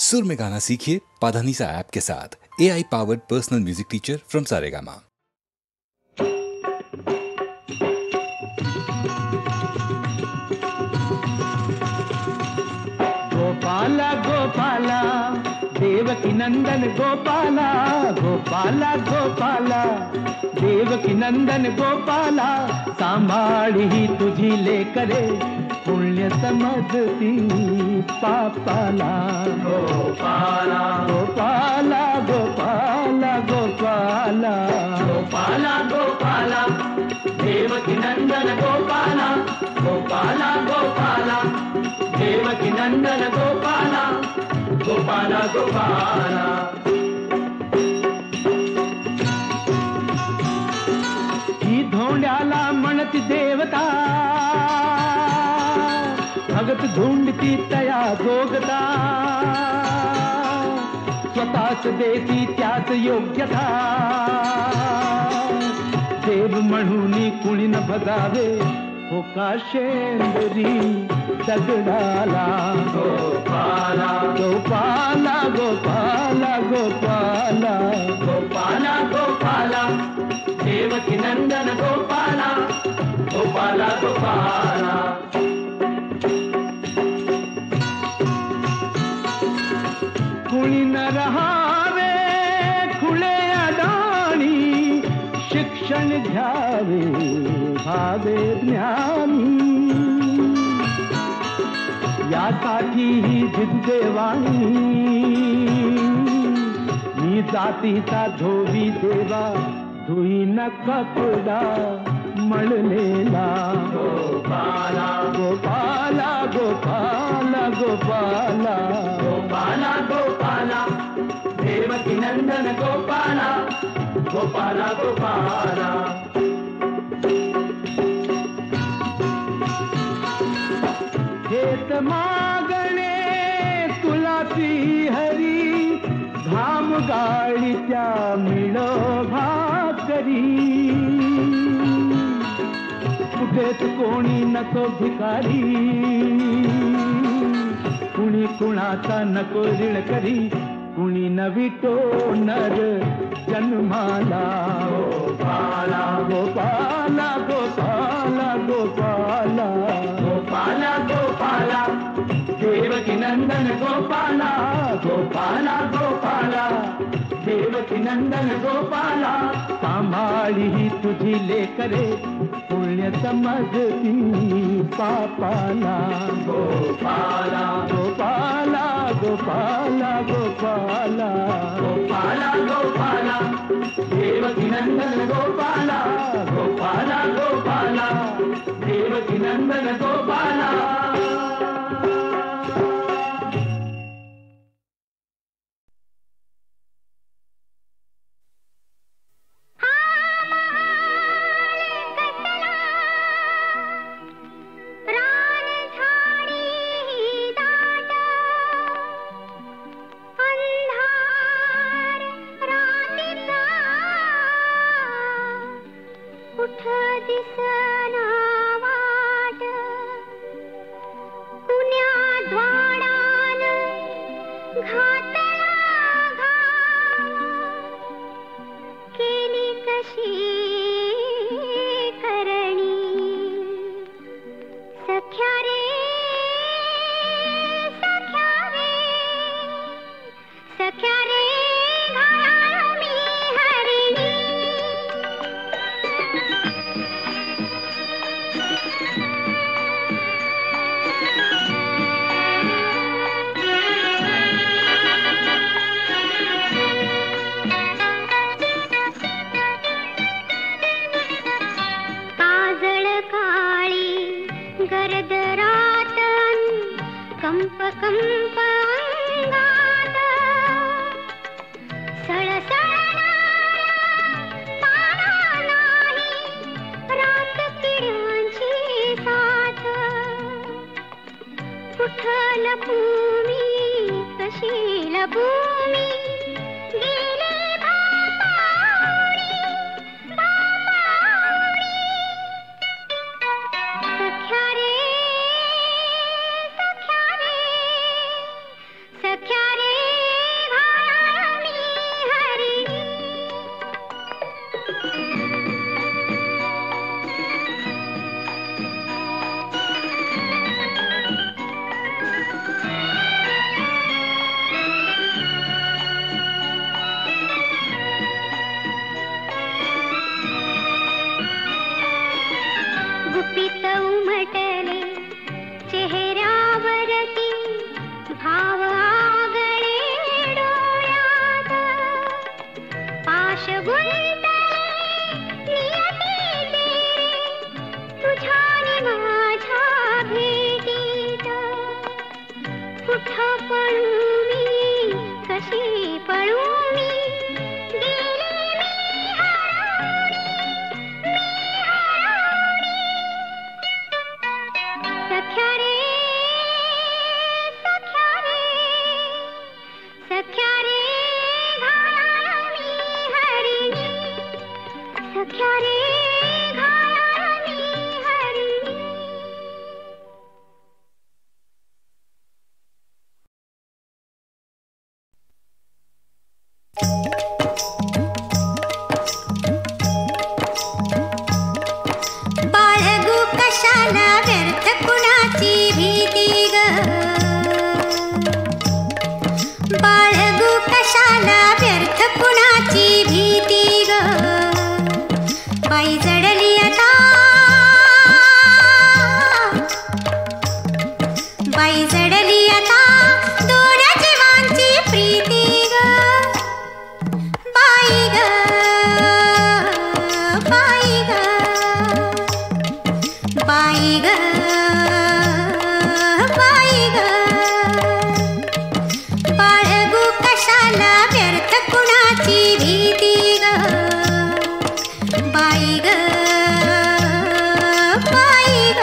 सुर में गाना सीखिए पाधानीसा ऐप के साथ। AI powered personal music teacher from Saregama. Gopala Gopala Devaki Nandan Gopala, Gopala Gopala Devaki Nandan Gopala, सांभाळी ही तुझी लेकरे पुण्य समजती पापाला। गोपाला गोपाला गोपाला गोपाला गोपाला गोपाला देवकी नंदन गोपाला, गोपाला गोपाला देवकी नंदन गोपाला, गोपाला गोपाला। ही धोंड्याला म्हणती देवता, भगत धुंडती तया जोगता, स्वतःच देती त्याच योग्यता, देव म्हणून कुणी न भगावे हो का शेंदरी दगडाला। गोपाला गोपाला गोपाला गोपाला गोपाला गोपाला देवकी नंदन गोपाला, गोपाला गोपाला। कुणी न रहावे खुले अडाणी, शिक्षण घ्यावे भावे ज्ञानी, यासाठी ही जिद्देवाणी मी जातीचा धोबी देवा, धुई न कपडा मळलेला। गोपाला गोपाला गोपाला गोपाला गोपाला गोपाला देवकी नंदन गोपाला, गोपाला गोपाला। हेत मागणे तुलाची हरी, घाम गाळी त्या मिळो भाकरी, कुठेच कोणी नको भिकारी, कुणी कुणाचा नको ऋण करी, कुणी न विटो नर जन्माला। गोपाला गोपाला गोपाला गोपाला गोपाला गोपाला देवकी नंदन गोपाला, गोपाला गोपाला देवकी नंदन गोपाला, सांभाळी ही तुझी लेकरे पुण्य समजती पापाला। गोपाला गोपाला गोपाला गोपाला गोपाला गोपाला देवकी नंदन गोपाला, गोपाला गोपाला देवकी नंदन गोपाला। सख्या रे सख्या रे घायाळानी हरिणी, सख्या रे घायाळानी हरिणी. बाळगू कशाला व्यर्थ कुणाची भीती ग, बाळगू कशाला व्यर्थ कुणाची भीती ग. बाई जडली आता, बाई जडली आता दोन जीवांची प्रीती ग. बाई ग, बाई ग, बाई ग, बाई ग. बाळगू कशाला व्यर्थ कुणाची भीती ग, बाई ग, बाई ग.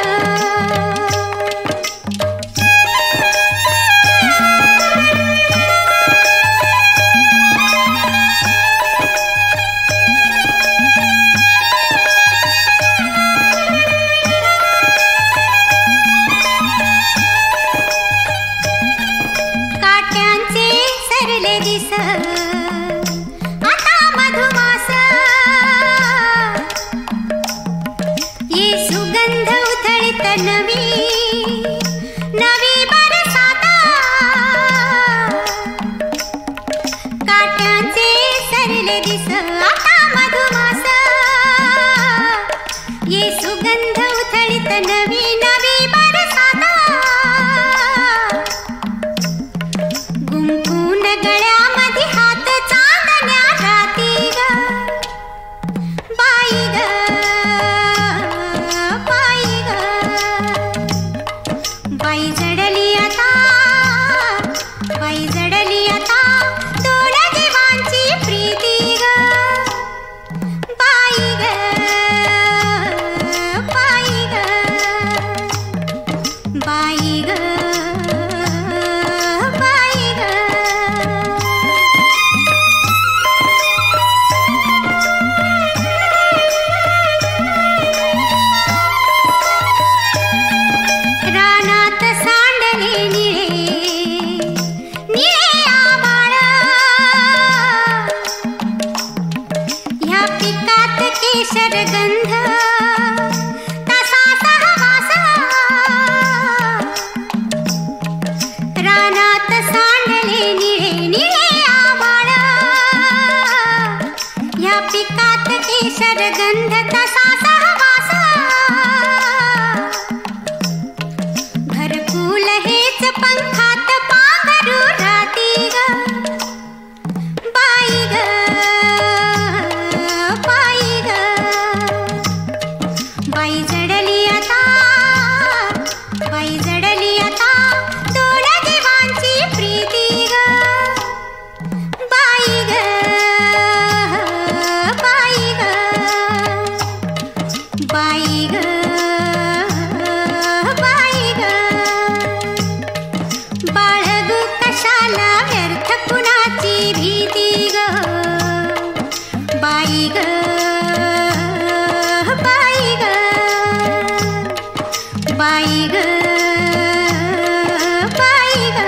काट्यांचे सरले दिस आता मधुमास, ये सुगंध उथळीत नवी नवी बरसात. काट्यांचे सरले दिस आता मधुमास, ये सुगंध उथळीत नवी नवी बरसात. गुंफून गळ्यामध्ये हात चांदण्या राती ग, बाई ग, बाई ग. बाई जडली आता, बाई जडली आता दोन जीवांची प्रीती ग. बाई ग, बाई ग, बाई ग, बाई ग. रानात सांडले निळे निळे आभाळ, ह्या पिकात केशर गंध तसा सहवास. रानात सांडले निळे निळे आभाळ, ह्या पिकात केशर गंध तसा सहवास. घरकुल हेच पंखात पांघरू राती ग, बाई ग, बाई ग. बाई जडली आता, बाई जडली आता दोन जीवांची प्रीती ग. बाई ग, बाई ग, बाई ग, बाई ग. बाळगू कशाला व्यर्थ कुणाची भीती ग, बाई ग, बाई ग, बाई ग, बाई ग,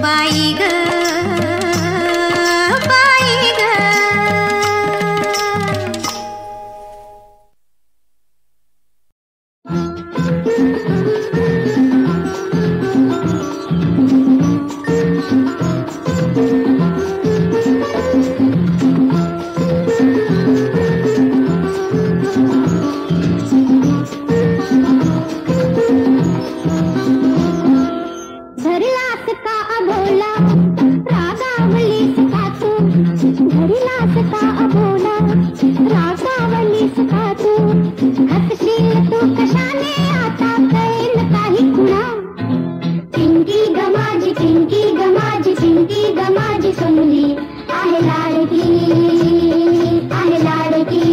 बाई ग, बाई ग. धरलास का अभोला रागावलीस का तू, धरलास का अभोला रागावलीस का तू. हसशील तू कशाने आता कैल काही खुणा. पिंकी गमाजी, पिंकी गमाजी, पिंकी गमाजी सोनली आहे लाडकी, आहे लाडकी.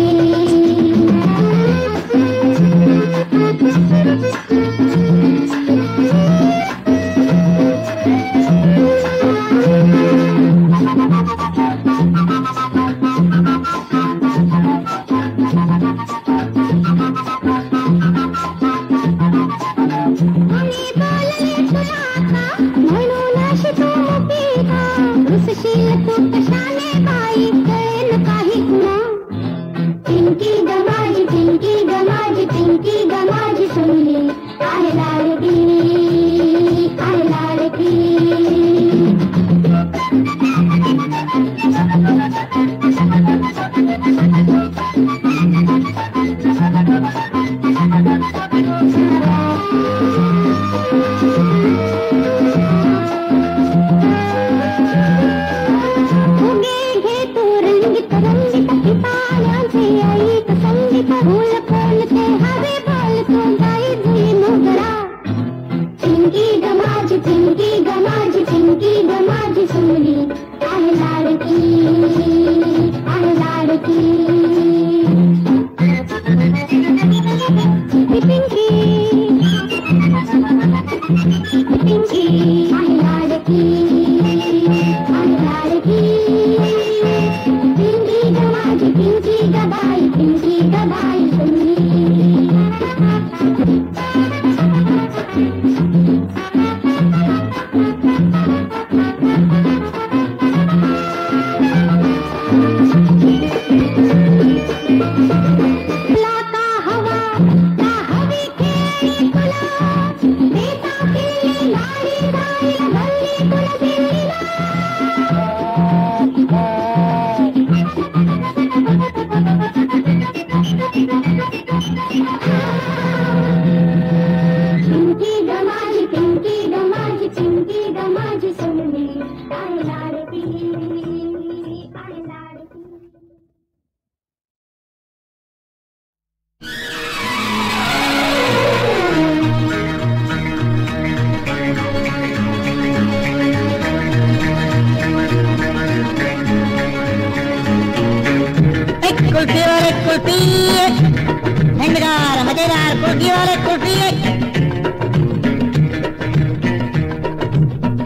शील तू कशाने बाई कळेल काही कुणा पिंकी गमाजी सुनली आहे लाडकी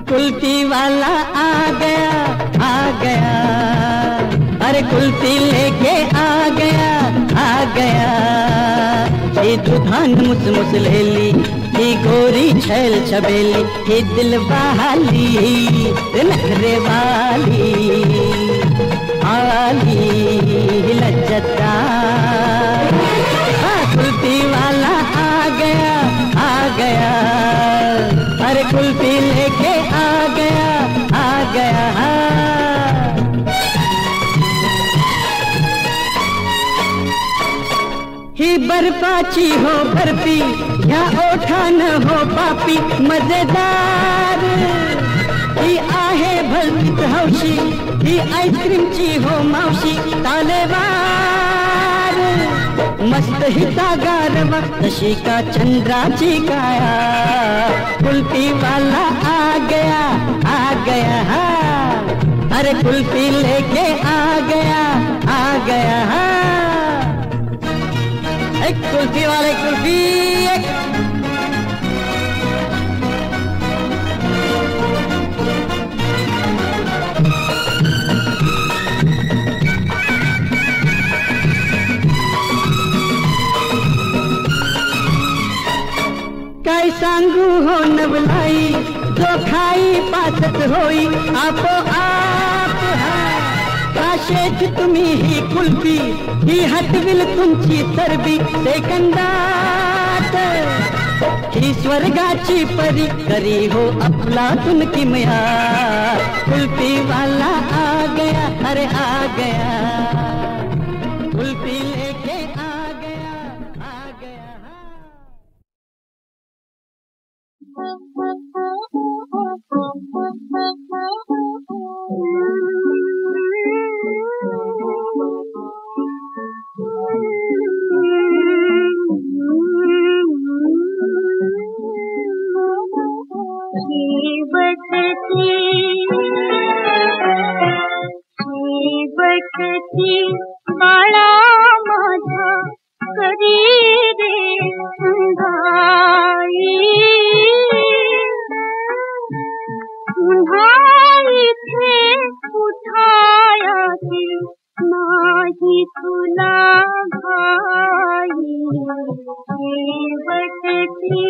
कुल्फी वाला आ गया, अरे कुल्फी लेके आ गया। ये दुधान मुस ले ली, ये गोरी छैल छबेली, ये दिल बहाली नखरे वाली आली लज्जता। कुल्फी वाला आ गया, अरे कुल्फी लेके आ गया। ही बर्फाची हो बर्फी, या ओठा न हो पापी, मजेदार ही आहे भलतीच हौशी, ही आईस्क्रीमची हो मावशी तालेवार। मस्त हिता गारवा तशी का चंद्राची काया, कुल्फी वाला आ गया अरे कुल्फी लेके आ गया। एक कुल्फी वाले कुल्फी एक। काय सांगू हो नवलाई, जो खाई पासत होई आपोआप। काशेच तुम्ही ही कुल्फी, ही हटविल तुमची चरबी सेकंदात। ही स्वर्गाची परी करी हो अफलातून किमया, कुल्फी वाला आ गया अरे आ गया, कुल्फी लेके आ गया। बटती बाळा माझा कधी रे अंगाई, पुन्हा इथे उठायाची नाही तुला घाई। बटती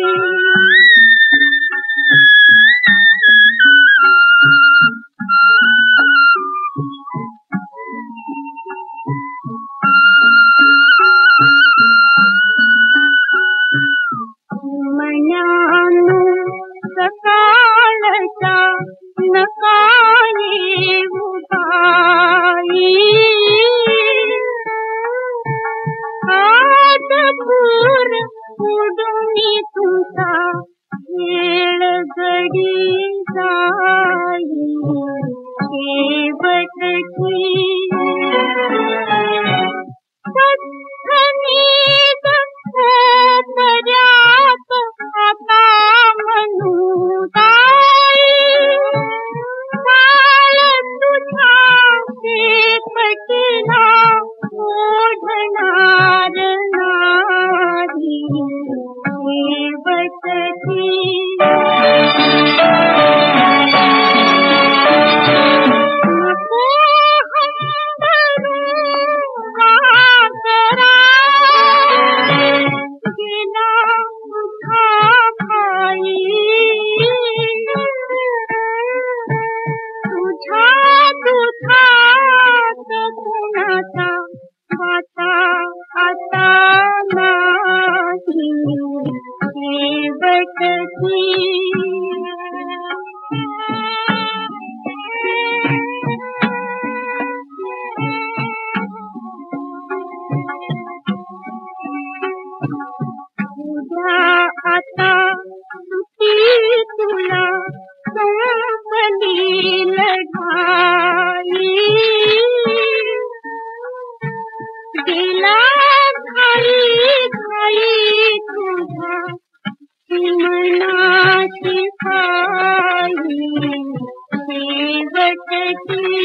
सेवक की सत्सनीत हो पर्याप आता मनुदाई काळ तुझा से पटला ओढणार नारी सेवक की आता सुती तुला संपली लढाई दिला घाई घाई तुझा मनाची खाई सेवक की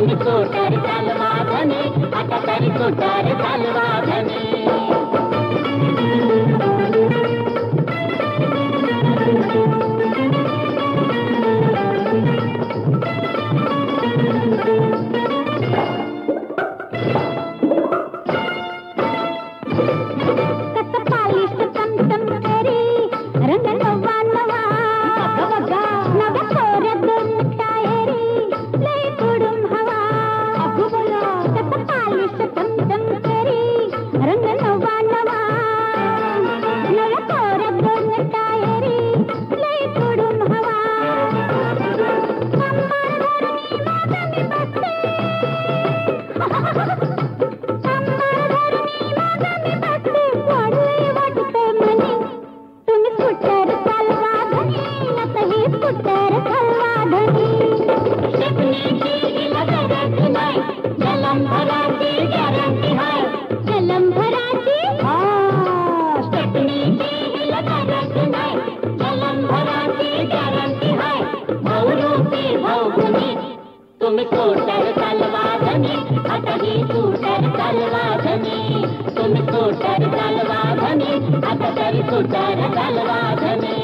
तुम्ही कोटर चालवा धनी, आता तरी कोटर चालवा धनी. तुम्ही कोटर चालवा धनी, आता ही कोटर चालवा धनी. तुम्ही कोटर चालवा धनी, आता तरी कोटर चालवा धनी.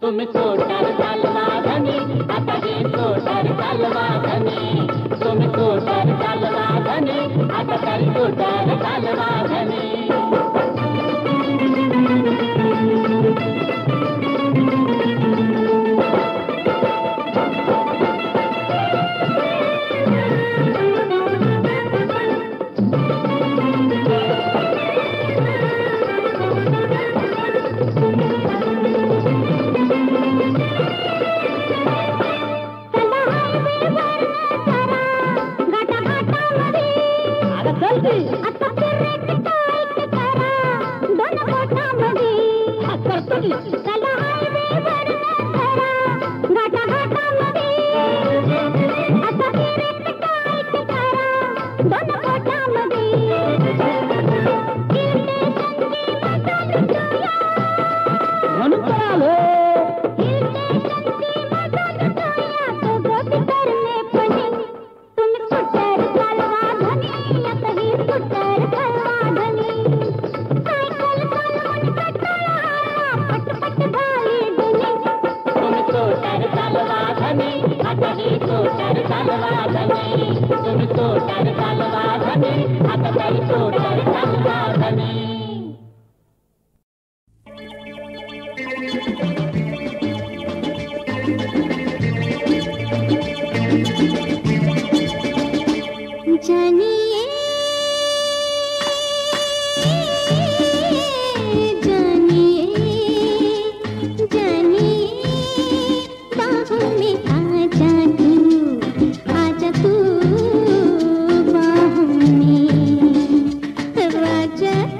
तुम्ही कोटर चालवा धनी, आता ही कोटर चालवा धनी. तुम्ही कोटर चालवा धनी, आता तरी कोटर चालवा धनी.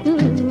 तू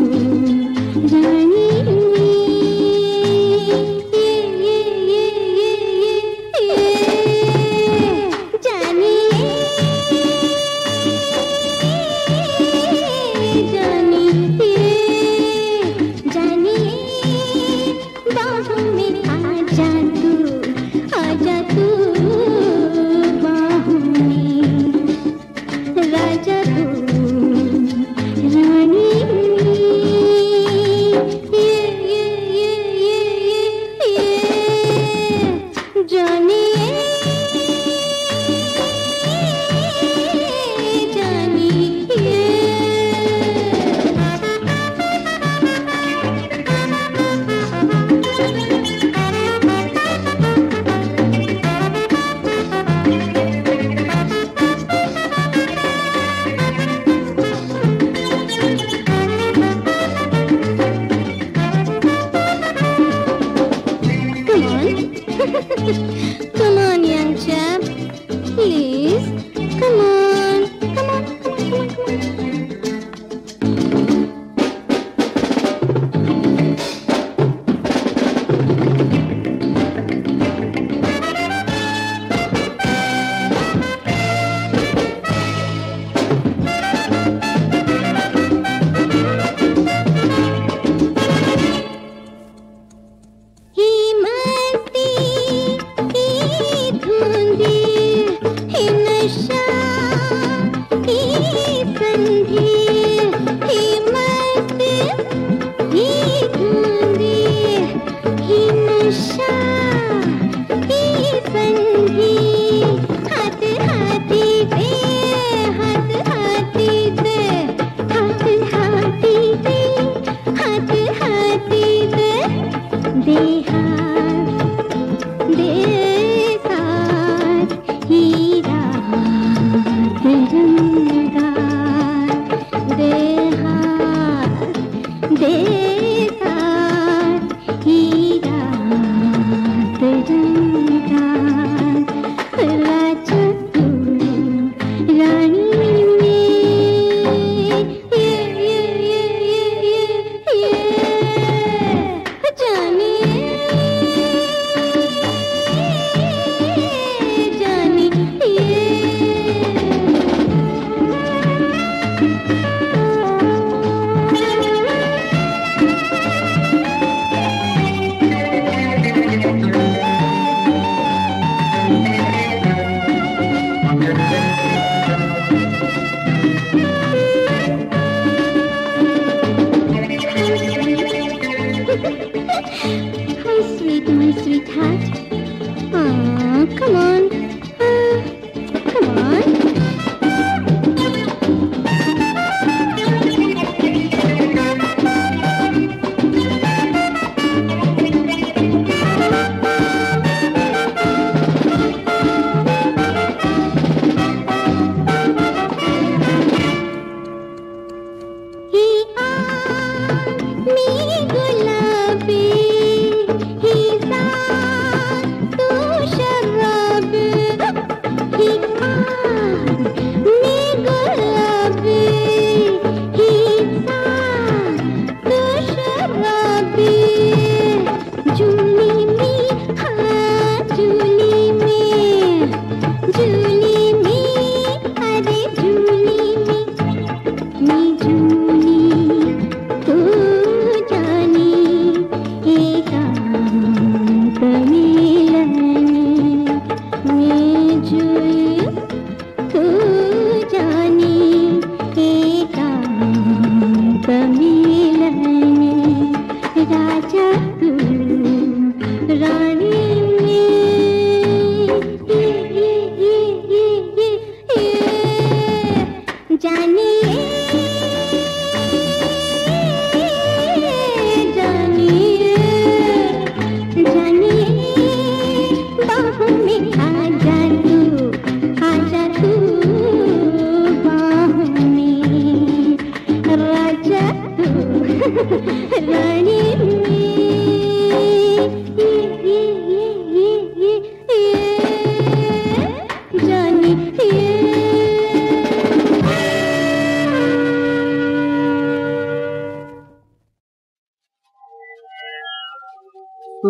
Come on, young chap. Please. Come on. Come on. Come on. Come on.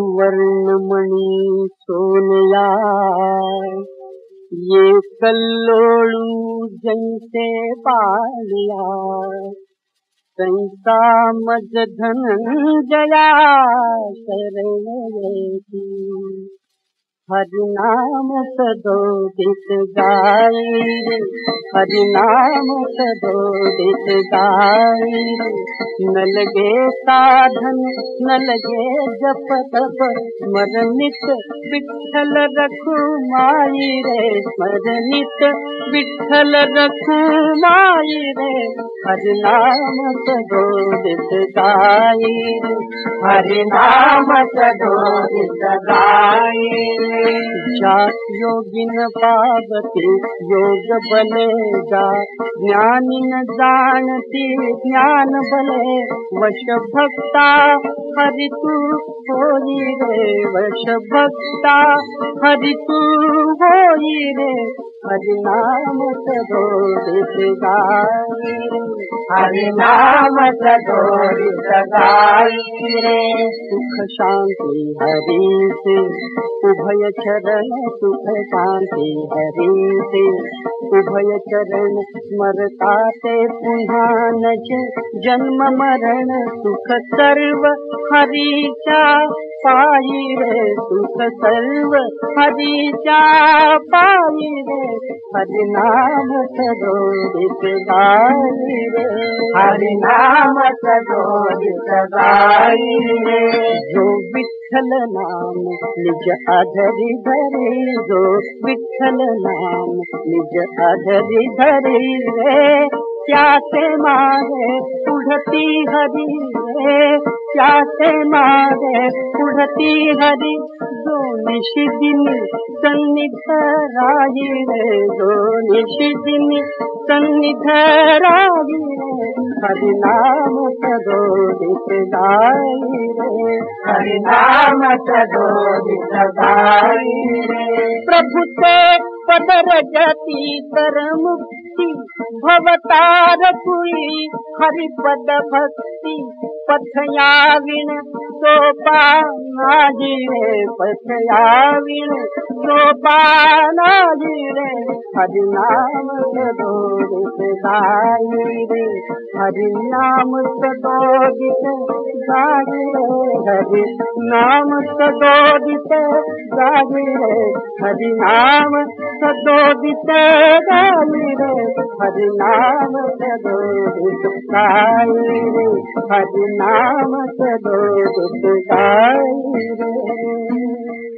सुवर्णमणि Sonia ये कल्लोळू जैसे बालिया संसा मज धनंजया शरणयती हरिनाम सदोदित गाई हरिनाम सदोदित गाई न लगे साधन न लगे जप तप स्मरणित विठ्ठल रखू माई रे स्मरणित विठ्ठल रखू माई रे हरिनाम सदोदित गाई हरिनाम सदोदित गाई जात योगिन पावती योग बले जात, ज्ञानी न जाणती ज्ञान बले, वश भक्ता हरि तू होई रे, वश भक्ता हरि तू होई रे, हरि नाम सदोदित गाई, हरि नाम सदोदित गाई रे। सुख शांति हरि से उभय चरण, सुख शांति हरि से उभय चरण, स्मरता ते पुन्हा नज जन्म मरण, सुख सर्व हरीचा पाई रे, सुख सर्व हरीचा पाई रे, हरि नाम सदोदित गाई रे, हरि नाम सदोदित गाई रे। जो विठ्ठल नाम निज अधरि धरे, जो विठ्ठल नाम निज अधरि धरे रे, प्यासे मारे उड़ती हरि रे, प्यासे मारे उड़ती हरि, जो निशिदिन सन्निध राही रे, जो निशिदिन सन्निध राही रे, हरि नाम सदोदित गाई रे, हरि नाम सदोदित गाई रे। प्रभु ते पद रजती कर मुक्ति, भवतार पुई हरि पद भक्ति, पथयाविण सोपानाजी रे, पथयाविण सोपानाजी रे, हरि नाम सदोदित गाई रे, हरि नाम सदोदित गाई रे, हरि नाम सदोदित गाई रे, हरि नाम सदोदित गाई रे, हरि नाम सदोदित गाई रे, हरि नाम सदोदित गाई रे।